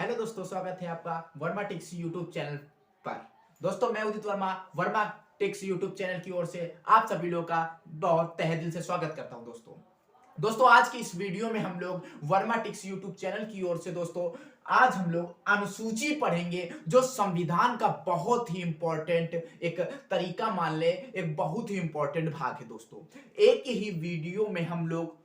Hello दोस्तों, स्वागत है आपका वर्मा टेक्स यूट्यूब चैनल पर। दोस्तों मैं Udit Verma Verma techs YouTube channel की ओर से आप सभी लोगों का बहुत तहे दिल से स्वागत करता हूं। दोस्तों आज की इस वीडियो में हम लोग वर्मा टेक्स यूट्यूब चैनल की ओर से दोस्तों आज हम लोग अनुसूची पढ़ेंगे, जो संविधान का बहुत ही इंपॉर्टेंट एक तरीका मान ले, एक बहुत ही इंपॉर्टेंट भाग है। दोस्तों एक ही वीडियो में हम लोग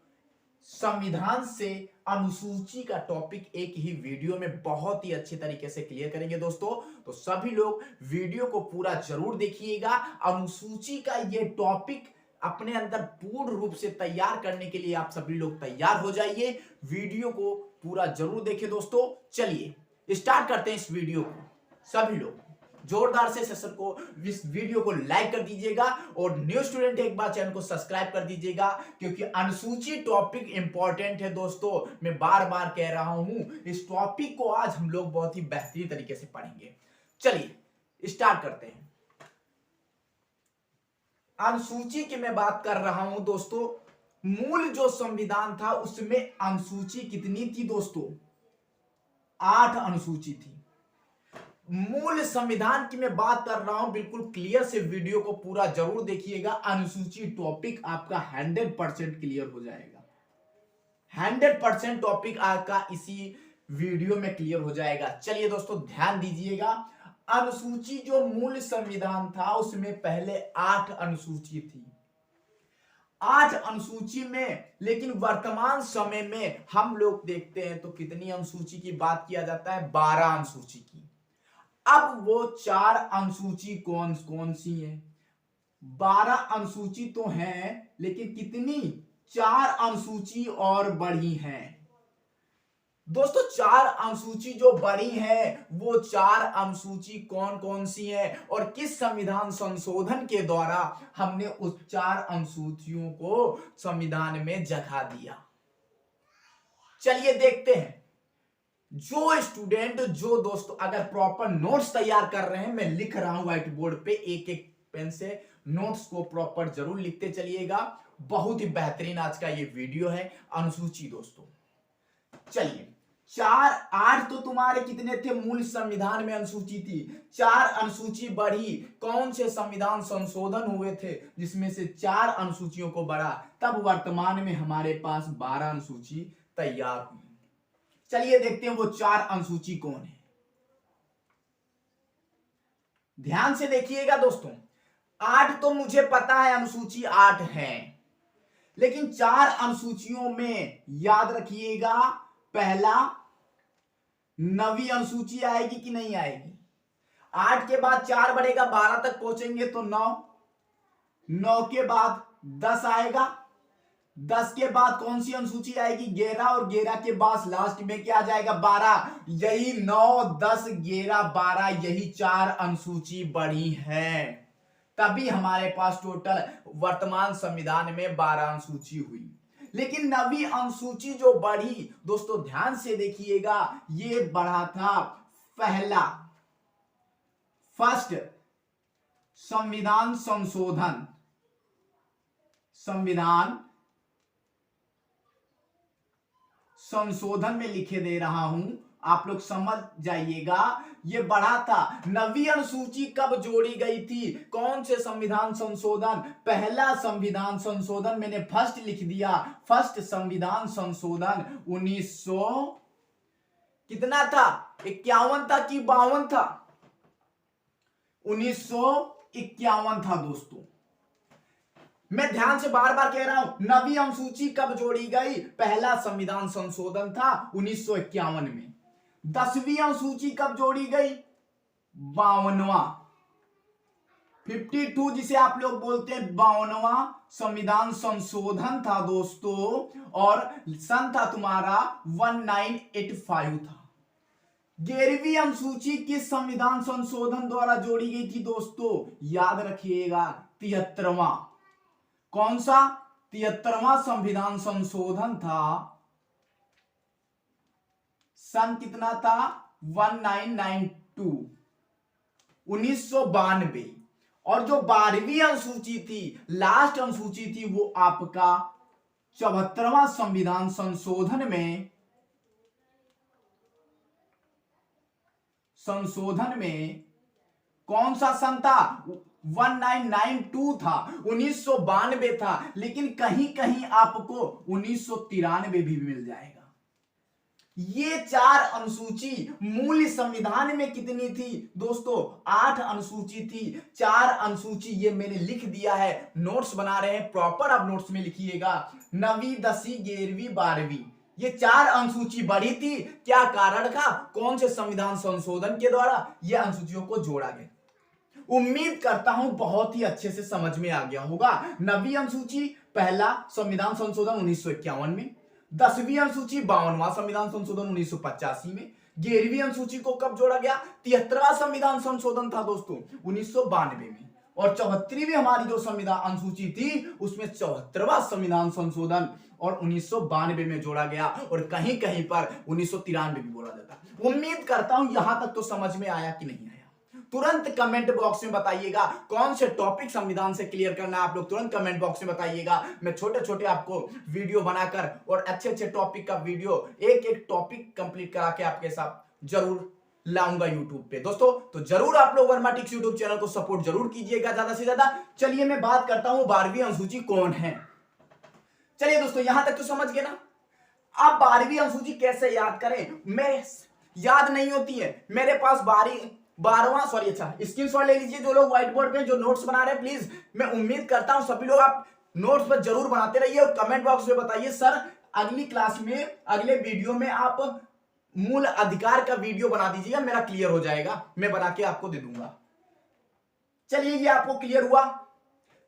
संविधान से अनुसूची का टॉपिक एक ही वीडियो में बहुत ही अच्छे तरीके से क्लियर करेंगे। दोस्तों तो सभी लोग वीडियो को पूरा जरूर देखिएगा। अनुसूची का ये टॉपिक अपने अंदर पूर्ण रूप से तैयार करने के लिए आप सभी लोग तैयार हो जाइए। वीडियो को पूरा जरूर देखें। दोस्तों चलिए स्टार्ट करते हैं इस वीडियो को। सभी लोग जोरदार से सेशन को, इस वीडियो को लाइक कर दीजिएगा और न्यू स्टूडेंट एक बार चैनल को सब्सक्राइब कर दीजिएगा, क्योंकि अनुसूची टॉपिक इंपॉर्टेंट है। दोस्तों मैं बार बार कह रहा हूं, इस टॉपिक को आज हम लोग बहुत ही बेहतरीन तरीके से पढ़ेंगे। चलिए स्टार्ट करते हैं। अनुसूची की मैं बात कर रहा हूं दोस्तों। मूल जो संविधान था उसमें अनुसूची कितनी थी दोस्तों? 8 अनुसूची थी। मूल संविधान की मैं बात कर रहा हूं, बिल्कुल क्लियर से वीडियो को पूरा जरूर देखिएगा। अनुसूची टॉपिक आपका 100% क्लियर हो जाएगा। 100% टॉपिक आपका इसी वीडियो में क्लियर हो जाएगा। चलिए दोस्तों ध्यान दीजिएगा। अनुसूची जो मूल संविधान था उसमें पहले 8 अनुसूची थी। 8 अनुसूची में, लेकिन वर्तमान समय में हम लोग देखते हैं तो कितनी अनुसूची की बात किया जाता है? 12 अनुसूची की। अब वो 4 अनुसूची कौन कौन सी हैं? 12 अनुसूची तो हैं, लेकिन कितनी? 4 अनुसूची और बढ़ी हैं। दोस्तों 4 अनुसूची जो बढ़ी है, वो 4 अनुसूची कौन कौन सी है और किस संविधान संशोधन के द्वारा हमने उस 4 अनुसूचियों को संविधान में जगह दिया? चलिए देखते हैं। जो स्टूडेंट, जो दोस्तों अगर प्रॉपर नोट्स तैयार कर रहे हैं, मैं लिख रहा हूं व्हाइट बोर्ड पे, एक एक पेन से नोट्स को प्रॉपर जरूर लिखते चलिएगा। बहुत ही बेहतरीन आज का ये वीडियो है अनुसूची। दोस्तों चलिए 4 8 तो तुम्हारे कितने थे मूल संविधान में अनुसूची थी? 4 अनुसूची बढ़ी। कौन से संविधान संशोधन हुए थे जिसमें से 4 अनुसूचियों को बढ़ा? तब वर्तमान में हमारे पास 12 अनुसूची तैयार हुई। चलिए देखते हैं वो 4 अनुसूची कौन है। ध्यान से देखिएगा दोस्तों। 8 तो मुझे पता है अनुसूची 8 है, लेकिन 4 अनुसूचियों में याद रखिएगा, पहला 9वीं अनुसूची आएगी कि नहीं आएगी? 8 के बाद 4 बढ़ेगा, 12 तक पहुंचेंगे तो 9, 9 के बाद 10 आएगा, 10 के बाद कौन सी अनुसूची आएगी? 11, और 11 के बाद लास्ट में क्या आ जाएगा? 12। यही 9 10 11 12, यही 4 अनुसूची बढ़ी है। तभी हमारे पास टोटल वर्तमान संविधान में 12 अनुसूची हुई। लेकिन 9वीं अनुसूची जो बढ़ी दोस्तों, ध्यान से देखिएगा, ये बढ़ा था पहला फर्स्ट संविधान संशोधन। संविधान संशोधन में लिखे दे रहा हूं, आप लोग समझ जाइएगा। ये बढ़ा था। 9वीं अनुसूची कब जोड़ी गई थी? कौन से संविधान संशोधन? पहला संविधान संशोधन मैंने फर्स्ट लिख दिया। फर्स्ट संविधान संशोधन 1900 कितना था? 51 था कि 52 था? 1951 था दोस्तों। मैं ध्यान से बार बार कह रहा हूं, 9वीं अनुसूची कब जोड़ी गई? पहला संविधान संशोधन था 1951 में। 10वीं अनुसूची कब जोड़ी गई? 52वां 52 जिसे आप लोग बोलते हैं 52वां संविधान संशोधन था दोस्तों, और सन था तुम्हारा 1985 था। 11वीं अनुसूची किस संविधान संशोधन द्वारा जोड़ी गई थी दोस्तों? याद रखिएगा, 73वां। कौन सा? 73वां संविधान संशोधन था। सन कितना था? 1992 1992। और जो 12वीं अनुसूची थी, लास्ट अनुसूची थी, वो आपका 74वां संविधान संशोधन में संशोधन में कौन सा सन था? 1992 था, 1992 था, लेकिन कहीं कहीं आपको 1993 भी मिल जाएगा। ये 4 अनुसूची मूल संविधान में कितनी थी दोस्तों? 8 अनुसूची थी। 4 अनुसूची ये मैंने लिख दिया है, नोट्स बना रहे हैं, प्रॉपर आप नोट्स में लिखिएगा। 9वीं 10वीं 11वीं 12वीं ये 4 अनुसूची बढ़ी थी। क्या कारण था? कौन से संविधान संशोधन के द्वारा ये अनुसूचियों को जोड़ा गया। उम्मीद करता हूं बहुत ही अच्छे से समझ में आ गया होगा। 9वीं अनुसूची पहला संविधान संशोधन 1951 में, 10वीं अनुसूची 52वां संविधान संशोधन 1985 में, 11वीं अनुसूची को कब जोड़ा गया? 73वां संविधान संशोधन था दोस्तों 1992 में, और 74वीं हमारी जो संविधान अनुसूची थी उसमें 74वां संविधान संशोधन और 1992 में जोड़ा गया, और कहीं कहीं पर 1993 भी बोला जाता। उम्मीद करता हूं यहां तक तो समझ में आया कि नहीं आया। तुरंत कमेंट बॉक्स में बताइएगा कौन से टॉपिक संविधान से क्लियर करना है। आप लोग तुरंत कमेंट बॉक्स में बताइएगा। मैं छोटे छोटे आपको वीडियो बनाकर और अच्छे अच्छे टॉपिक का वीडियो एक एक टॉपिक कंप्लीट करा के आपके साथ जरूर लाऊंगा यूट्यूब पे दोस्तों। तो जरूर आप लोग वर्माटिक्स यूट्यूब चैनल को सपोर्ट जरूर कीजिएगा ज्यादा से ज्यादा। चलिए मैं बात करता हूं 12वीं अनुसूची कौन है। चलिए दोस्तों यहां तक तो समझ गए ना। आप 12वीं अनुसूची कैसे याद करें? मैं याद नहीं होती है मेरे पास 12वां स्क्रीनशॉट ले लीजिए। जो लोग व्हाइट बोर्ड पे जो नोट्स बना रहे हैं प्लीज, मैं उम्मीद करता हूं सभी लोग आप नोट्स पर जरूर बनाते रहिए, और कमेंट बॉक्स में बताइए सर अगली क्लास में अगले वीडियो में आप मूल अधिकार का वीडियो बना दीजिएगा, मेरा क्लियर हो जाएगा, मैं बना के आपको दे दूंगा। चलिए ये आपको क्लियर हुआ।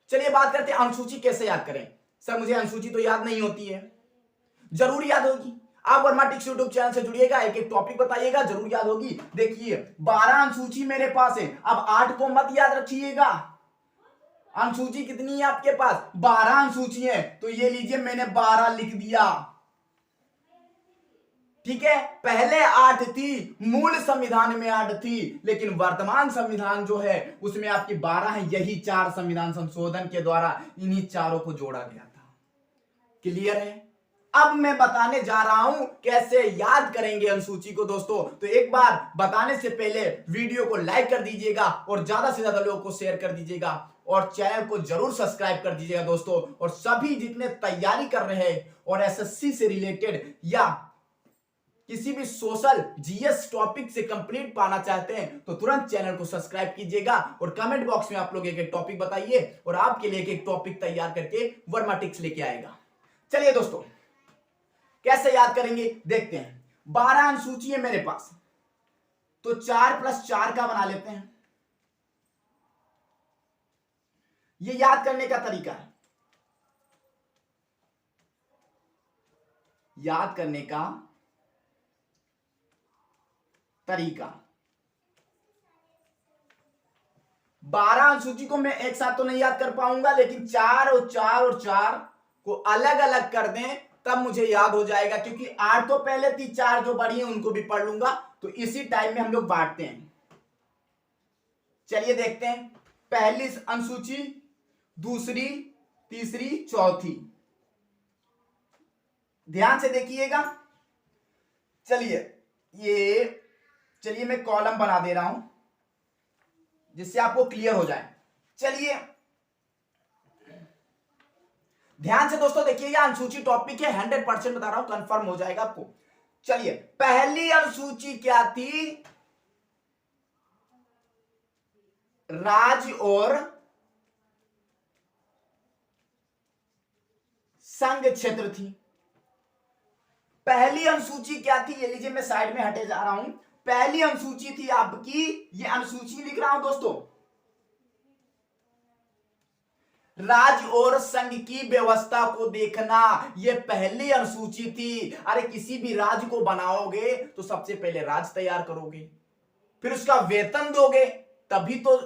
चलिए बात करते हैं अनुसूची कैसे याद करें। सर मुझे अनुसूची तो याद नहीं होती है। जरूर याद होगी। आप वर्माटिक्स यूट्यूब चैनल से जुड़िएगा, एक एक टॉपिक बताइएगा, जरूर याद होगी। देखिए 12 अनुसूची मेरे पास है। अब 8 को मत याद रखिएगा। अनुसूची कितनी है आपके पास? 12 अनुसूची है, तो ये लीजिए मैंने 12 लिख दिया। ठीक है, पहले 8 थी, मूल संविधान में 8 थी, लेकिन वर्तमान संविधान जो है उसमें आपकी 12 है। यही 4 संविधान संशोधन के द्वारा इन्हीं चारों को जोड़ा गया था। क्लियर है? अब मैं बताने जा रहा हूं कैसे याद करेंगे अनुसूची को दोस्तों। तो एक बार बताने से पहले वीडियो को लाइक कर दीजिएगा और ज्यादा से ज्यादा लोगों को शेयर कर दीजिएगा, और चैनल को जरूर सब्सक्राइब कर दीजिएगा दोस्तों। और सभी जितने तैयारी कर रहे हैं और एसएससी से रिलेटेड या किसी भी सोशल जीएस टॉपिक से कंप्लीट पाना चाहते हैं तो तुरंत चैनल को सब्सक्राइब कीजिएगा, और कमेंट बॉक्स में आप लोग एक एक टॉपिक बताइए, और आपके लिए एक एक टॉपिक तैयार करके वर्माटिक्स लेके आएगा। चलिए दोस्तों कैसे याद करेंगे देखते हैं। 12 अनुसूची है मेरे पास, तो 4 + 4 का बना लेते हैं। ये याद करने का तरीका है। याद करने का तरीका 12 अनुसूची को मैं एक साथ तो नहीं याद कर पाऊंगा, लेकिन 4 और 4 और 4 को अलग अलग कर दें तब मुझे याद हो जाएगा, क्योंकि 8 तो पहले थी, 4 जो बड़ी है उनको भी पढ़ लूंगा। तो इसी टाइम में हम लोग बांटते हैं। चलिए देखते हैं। पहली अनुसूची, दूसरी, तीसरी, चौथी, ध्यान से देखिएगा। चलिए मैं कॉलम बना दे रहा हूं जिससे आपको क्लियर हो जाए। चलिए ध्यान से दोस्तों देखिएगा, अनुसूची टॉपिक है, 100% बता रहा हूं, कंफर्म हो जाएगा आपको। चलिए पहली अनुसूची क्या थी? राज्य और संघ क्षेत्र थी। पहली अनुसूची क्या थी? ये लीजिए मैं साइड में हटे जा रहा हूं। पहली अनुसूची थी आपकी, ये अनुसूची लिख रहा हूं दोस्तों, राज्य और संघ की व्यवस्था को देखना। ये पहली अनुसूची थी। अरे किसी भी राज्य को बनाओगे तो सबसे पहले राज्य तैयार करोगे, फिर उसका वेतन दोगे, तभी तो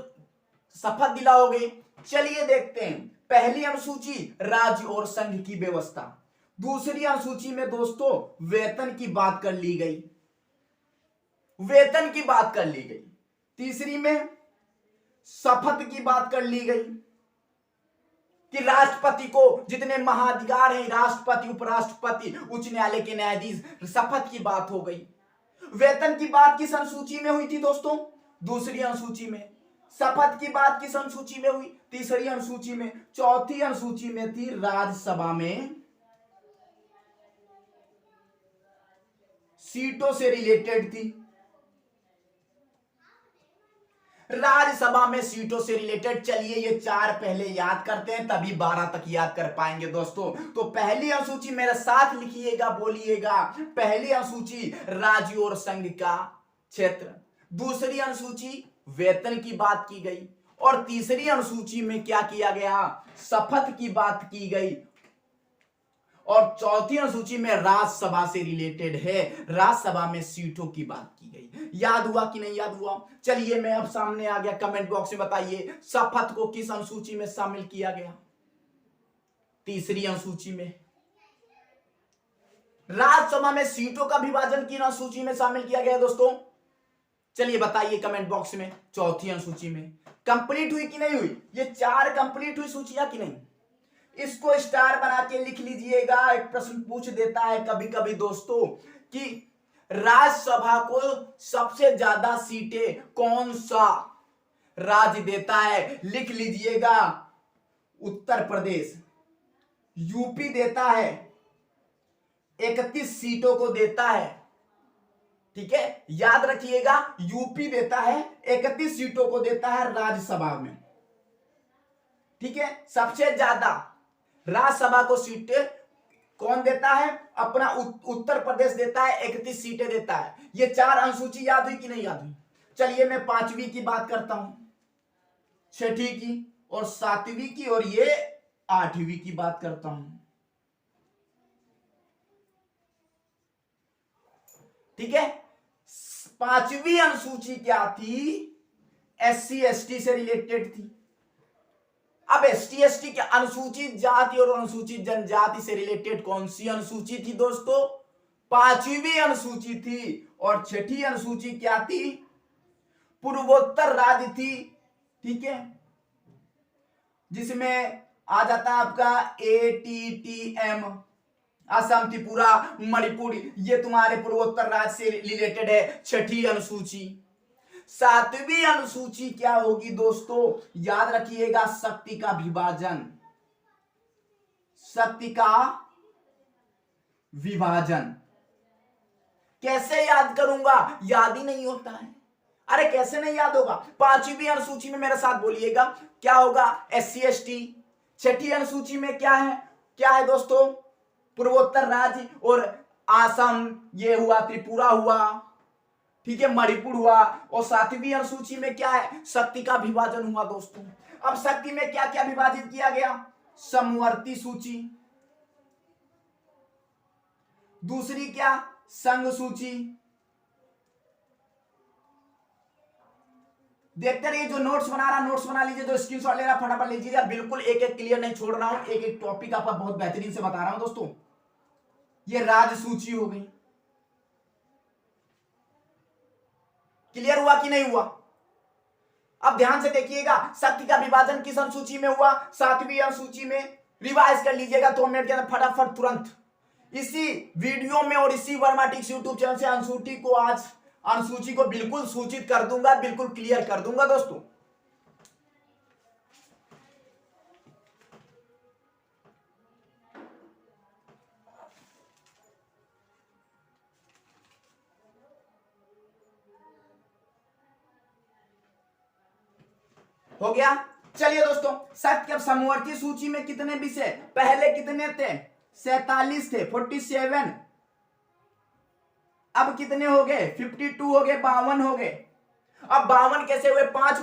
शपथ दिलाओगे। चलिए देखते हैं। पहली अनुसूची राज्य और संघ की व्यवस्था। दूसरी अनुसूची में दोस्तों वेतन की बात कर ली गई, वेतन की बात कर ली गई। तीसरी में शपथ की बात कर ली गई कि राष्ट्रपति को जितने महाधिकार हैं, राष्ट्रपति, उपराष्ट्रपति, उच्च न्यायालय के न्यायाधीश, शपथ की बात हो गई। वेतन की बात किस अनुसूची में हुई थी दोस्तों? दूसरी अनुसूची में। शपथ की बात किस अनुसूची में हुई? तीसरी अनुसूची में। चौथी अनुसूची में थी राज्यसभा में सीटों से रिलेटेड थी। राज्यसभा में सीटों से रिलेटेड। चलिए ये चार पहले याद करते हैं, तभी 12 तक याद कर पाएंगे दोस्तों। तो पहली अनुसूची मेरे साथ लिखिएगा, बोलिएगा। पहली अनुसूची राज्य और संघ का क्षेत्र। दूसरी अनुसूची वेतन की बात की गई। और तीसरी अनुसूची में क्या किया गया? शपथ की बात की गई। और चौथी अनुसूची में राज्यसभा से रिलेटेड है, राज्यसभा में सीटों की बात की गई। याद हुआ कि नहीं याद हुआ? चलिए मैं अब सामने आ गया, कमेंट बॉक्स में बताइए शपथ को किस अनुसूची में शामिल किया गया? तीसरी अनुसूची में। राज्यसभा में सीटों का विभाजन किन अनुसूची में शामिल किया गया दोस्तों? चलिए बताइए कमेंट बॉक्स में। चौथी अनुसूची में। कंप्लीट हुई कि नहीं हुई? ये चार कंप्लीट हुई सूचियां कि नहीं? इसको स्टार बना के लिख लीजिएगा। एक प्रश्न पूछ देता है कभी कभी दोस्तों कि राज्यसभा को सबसे ज्यादा सीटें कौन सा राज्य देता है? लिख लीजिएगा। उत्तर प्रदेश। यूपी देता है, 31 सीटों को देता है। ठीक है, याद रखिएगा। यूपी देता है 31 सीटों को देता है राज्यसभा में। ठीक है, सबसे ज्यादा राज्यसभा को सीटें कौन देता है? अपना उत्तर प्रदेश देता है, 31 सीटें देता है। ये चार अनुसूची याद हुई कि नहीं याद हुई? चलिए मैं पांचवी की बात करता हूं, छठी की और सातवीं की और ये आठवीं की बात करता हूं। ठीक है, पांचवी अनुसूची क्या थी? SC ST से रिलेटेड थी। अब ST ST के अनुसूचित जाति और अनुसूचित जनजाति से रिलेटेड कौन सी अनुसूची थी दोस्तों? पांचवी अनुसूची थी। और छठी अनुसूची क्या थी? पूर्वोत्तर राज्य थी। ठीक है, जिसमें आ जाता है आपका ATTM, असम, त्रिपुरा, मणिपुर, ये तुम्हारे पूर्वोत्तर राज्य से रिलेटेड है। छठी अनुसूची। सातवीं अनुसूची क्या होगी दोस्तों? याद रखिएगा, शक्ति का विभाजन। शक्ति का विभाजन कैसे याद करूंगा? याद ही नहीं होता है। अरे कैसे नहीं याद होगा? पांचवी अनुसूची में मेरे साथ बोलिएगा क्या होगा? SC ST। छठी अनुसूची में क्या है? क्या है दोस्तों? पूर्वोत्तर राज्य और असम, ये हुआ त्रिपुरा हुआ, ठीक है, मणिपुर हुआ। और सातवीं अनुसूची में क्या है? शक्ति का विभाजन हुआ दोस्तों। अब शक्ति में क्या क्या विभाजित किया गया? समवर्ती सूची। दूसरी क्या? संघ सूची। देखते रहिए, जो नोट्स बना रहा नोट्स बना लीजिए, जो स्क्रीनशॉट ले रहा फटाफट लीजिएगा। बिल्कुल एक एक क्लियर नहीं छोड़ रहा हूं, एक एक टॉपिक आपका बहुत बेहतरीन से बता रहा हूं दोस्तों। ये राज्य सूची हो गई। क्लियर हुआ कि नहीं हुआ? अब ध्यान से देखिएगा, शक्ति का विभाजन किस अनुसूची में हुआ? सातवीं अनुसूची में। रिवाइज कर लीजिएगा 2 मिनट के अंदर फटाफट तुरंत इसी वीडियो में और इसी वर्माटिक्स यूट्यूब चैनल से अनुसूची को बिल्कुल सूचित कर दूंगा, बिल्कुल क्लियर कर दूंगा दोस्तों। हो गया। चलिए दोस्तों, सत्य अब समवर्ती सूची में कितने विषय? पहले कितने थे? 47 थे, 47। अब कितने हो गए? 52 हो गए, 52 हो गए। अब 52 कैसे हुए? 5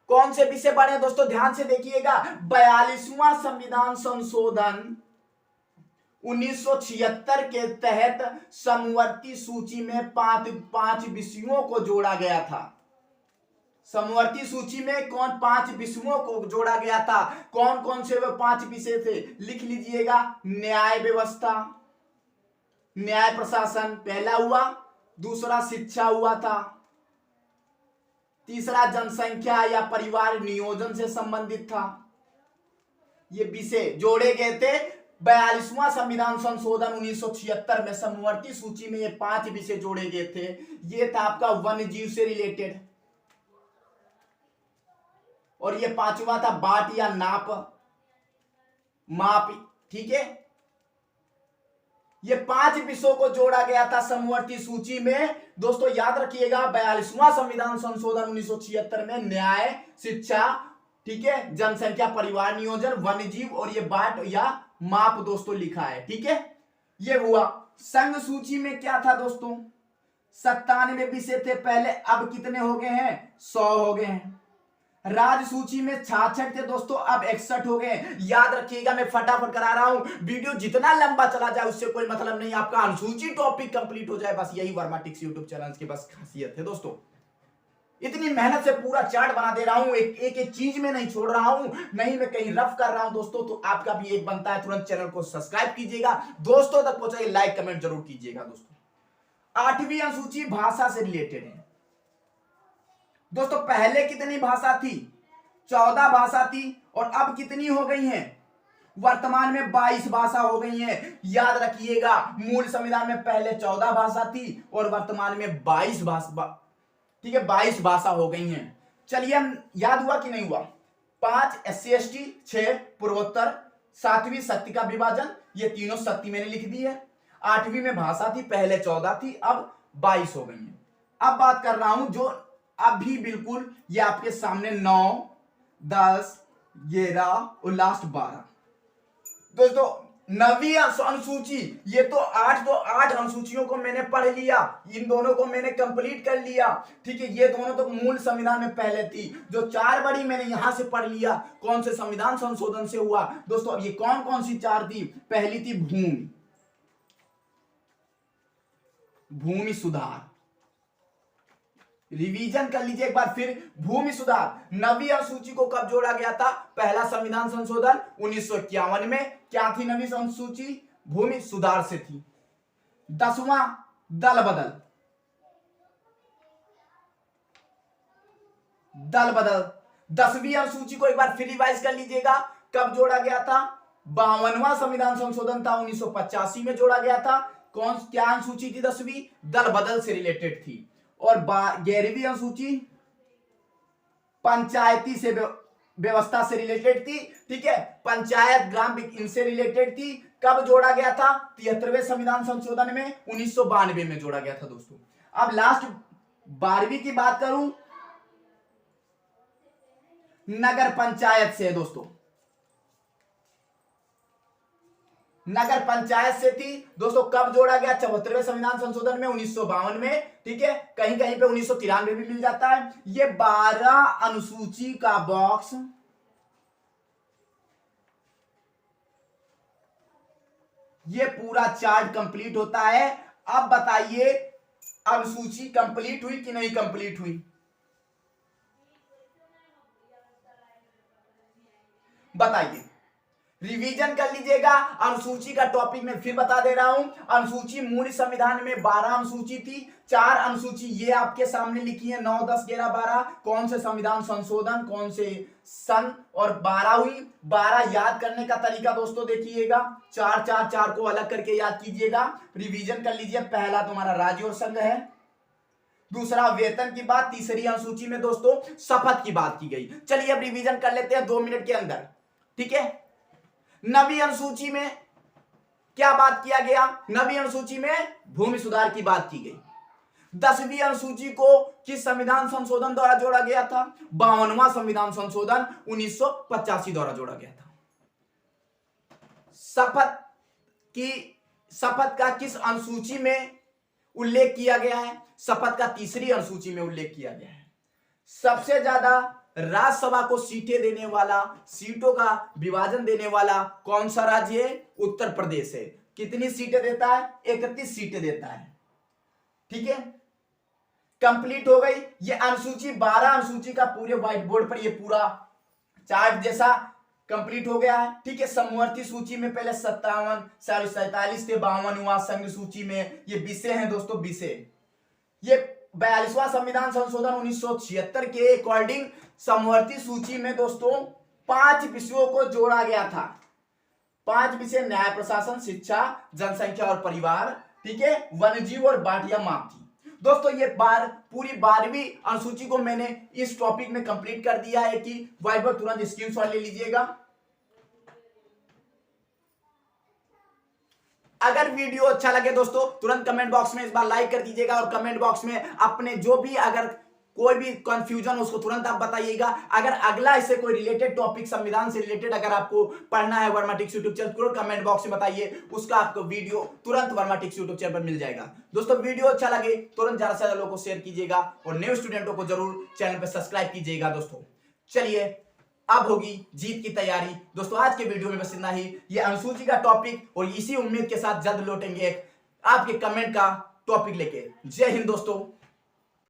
कौन से विषय बने दोस्तों? ध्यान से देखिएगा। 42वां संविधान संशोधन 1976 के तहत समवर्ती सूची में पांच विषयों को जोड़ा गया था। समवर्ती सूची में कौन 5 विषयों को जोड़ा गया था? कौन कौन से वे 5 विषय थे? लिख लीजिएगा। न्याय व्यवस्था, न्याय प्रशासन पहला हुआ। दूसरा शिक्षा हुआ था। तीसरा जनसंख्या या परिवार नियोजन से संबंधित था। ये विषय जोड़े गए थे 42वां संविधान संशोधन 1976 में समवर्ती सूची में ये 5 विषय जोड़े गए थे। ये था आपका वन्य जीव से रिलेटेड, और ये 5वां था बाट या नाप माप। ठीक है, ये 5 विषयों को जोड़ा गया था समवर्ती सूची में। दोस्तों याद रखिएगा, 42वां संविधान संशोधन 1976 में न्याय, शिक्षा, ठीक है, जनसंख्या, परिवार नियोजन, वन्यजीव और ये बाट या माप दोस्तों लिखा है। ठीक है, ये हुआ। संघ सूची में क्या था दोस्तों, 97 विषय थे पहले, अब कितने हो गए हैं, 100 हो गए हैं। राज्य सूची में 66 थे दोस्तों, अब 61 हो गए। याद रखिएगा, मैं फटाफट करा रहा हूं, वीडियो जितना लंबा चला जाए उससे कोई मतलब नहीं, आपका अनुसूची टॉपिक कंप्लीट हो जाए, बस यही वर्माटिक्स यूट्यूब चैनल की बस खासियत है दोस्तों। इतनी मेहनत से पूरा चार्ट बना दे रहा हूं, एक चीज में नहीं छोड़ रहा हूं, नहीं मैं कहीं रफ कर रहा हूं दोस्तों। तो आपका भी एक बनता है, तुरंत चैनल को सब्सक्राइब कीजिएगा, दोस्तों तक पहुंचाइए, लाइक कमेंट जरूर कीजिएगा दोस्तों। 8वीं अनुसूची भाषा से रिलेटेड है दोस्तों। पहले कितनी भाषा थी, 14 भाषा थी, और अब कितनी हो गई हैं, वर्तमान में 22 भाषा हो गई हैं। याद रखिएगा, मूल संविधान में पहले 14 भाषा थी और वर्तमान में 22 भाषा, ठीक है, 22 भाषा हो गई हैं। चलिए, हम याद हुआ कि नहीं हुआ, 5 SC ST, 6 पूर्वोत्तर, 7वीं शक्ति का विभाजन, ये तीनों शक्ति मैंने लिख दी है। 8वीं में भाषा थी, पहले 14 थी, अब 22 हो गई हैं। अब बात कर रहा हूं जो अभी बिल्कुल ये आपके सामने 9, 10, 11 और लास्ट 12 दोस्तों। 9वीं अनुसूची, ये तो 8 अनुसूचियों को मैंने पढ़ लिया, इन दोनों को मैंने कंप्लीट कर लिया। ठीक है, ये दोनों तो मूल संविधान में पहले थी। जो 4 बड़ी मैंने यहां से पढ़ लिया, कौन से संविधान संशोधन से हुआ दोस्तों। अब ये कौन कौन सी 4 थी, पहली थी भूमि सुधार, रिवीजन कर लीजिए एक बार फिर, भूमि सुधार। 9वीं अनुसूची को कब जोड़ा गया था, पहला संविधान संशोधन 1951 में। क्या थी 9वीं अनुसूची, भूमि सुधार से थी। 10वां दल बदल। 10वीं अनुसूची को एक बार फिर रिवाइज कर लीजिएगा, कब जोड़ा गया था, 52वां संविधान संशोधन था 1985 में जोड़ा गया था। कौन क्या अनुसूची थी, 10वीं दल बदल से रिलेटेड थी। और 11वीं अनुसूची पंचायती से व्यवस्था से रिलेटेड थी। ठीक है, पंचायत ग्राम इनसे रिलेटेड थी। कब जोड़ा गया था, 73वें संविधान संशोधन में 1992 में जोड़ा गया था दोस्तों। अब लास्ट 12वीं की बात करूं, नगर पंचायत से दोस्तों, नगर पंचायत से थी दोस्तों। कब जोड़ा गया, 74वें संविधान संशोधन में 1952 में। ठीक है, कहीं कहीं पे 1993 भी मिल जाता है। ये 12 अनुसूची का बॉक्स, ये पूरा चार्ट कंप्लीट होता है। अब बताइए अनुसूची कंप्लीट हुई कि नहीं कंप्लीट हुई, बताइए, रिवीजन कर लीजिएगा। अनुसूची का टॉपिक मैं फिर बता दे रहा हूं। अनुसूची मूल संविधान में 12 अनुसूची थी, 4 अनुसूची ये आपके सामने लिखी है, 9, 10, 11, 12। कौन से संविधान संशोधन, कौन से सन, और 12 हुई। 12 याद करने का तरीका दोस्तों देखिएगा, 4 4 4 को अलग करके याद कीजिएगा, रिवीजन कर लीजिए। पहला तुम्हारा राज्य और संघ है, दूसरा वेतन की बात, तीसरी अनुसूची में दोस्तों शपथ की बात की गई। चलिए अब रिवीजन कर लेते हैं 2 मिनट के अंदर। ठीक है, 9वीं अनुसूची में क्या बात किया गया, 9वीं अनुसूची में भूमि सुधार की बात की गई। 10वीं अनुसूची को किस संविधान संशोधन द्वारा जोड़ा गया था, 52वां संविधान संशोधन 1985 द्वारा जोड़ा गया था। शपथ का किस अनुसूची में उल्लेख किया गया है, शपथ का तीसरी अनुसूची में उल्लेख किया गया है। सबसे ज्यादा राज्यसभा को सीटें देने वाला, सीटों का विभाजन देने वाला कौन सा राज्य है, उत्तर प्रदेश है। कितनी सीटें देता है, 31 सीटें देता है। ठीक है, कंप्लीट हो गई ये अनुसूची। 12 अनुसूची का पूरे व्हाइट बोर्ड पर ये पूरा चार्ट जैसा कंप्लीट हो गया है। ठीक है, समवर्ती सूची में पहले 47 थे, 52 हुआ। संघ सूची में ये विषय हैं दोस्तों, विषय। ये 42वां संविधान संशोधन 1976 के अकॉर्डिंग समवर्ती सूची में दोस्तों 5 विषयों को जोड़ा गया था। 5 विषय न्याय प्रशासन, शिक्षा, जनसंख्या और परिवार, ठीक है, वन्यजीव और बाटिया माप थी। दोस्तों ये पूरी 12वीं अनुसूची को मैंने इस टॉपिक में कंप्लीट कर दिया है कि व्हाइट बोर्ड तुरंत स्क्रीनशॉट ले लीजिएगा। अगर वीडियो अच्छा लगे दोस्तों तुरंत कमेंट बॉक्स में इस बार लाइक कर दीजिएगा और कमेंट बॉक्स में अपने जो भी अगर कोई भी कंफ्यूजन उसको तुरंत आप बताइएगा। अगर अगला इससे कोई रिलेटेड टॉपिक संविधान से रिलेटेड अगर आपको पढ़ना है वर्माटिक्स यूट्यूब चैनल तुरंत कमेंट बॉक्स में बताइए, उसका आपको वीडियो तुरंत वर्माटिक्स यूट्यूब चैनल पर मिल जाएगा। दोस्तों वीडियो अच्छा लगे तुरंत ज्यादा से ज्यादा लोगों को शेयर कीजिएगा और न्यू स्टूडेंटों को जरूर चैनल पर सब्सक्राइब कीजिएगा। दोस्तों चलिए अब होगी जीत की तैयारी। दोस्तों आज के वीडियो में बस इतना ही, ये अनुसूची का टॉपिक और इसी उम्मीद के साथ जल्द लौटेंगे आपके कमेंट का टॉपिक लेके। जय हिंद दोस्तों।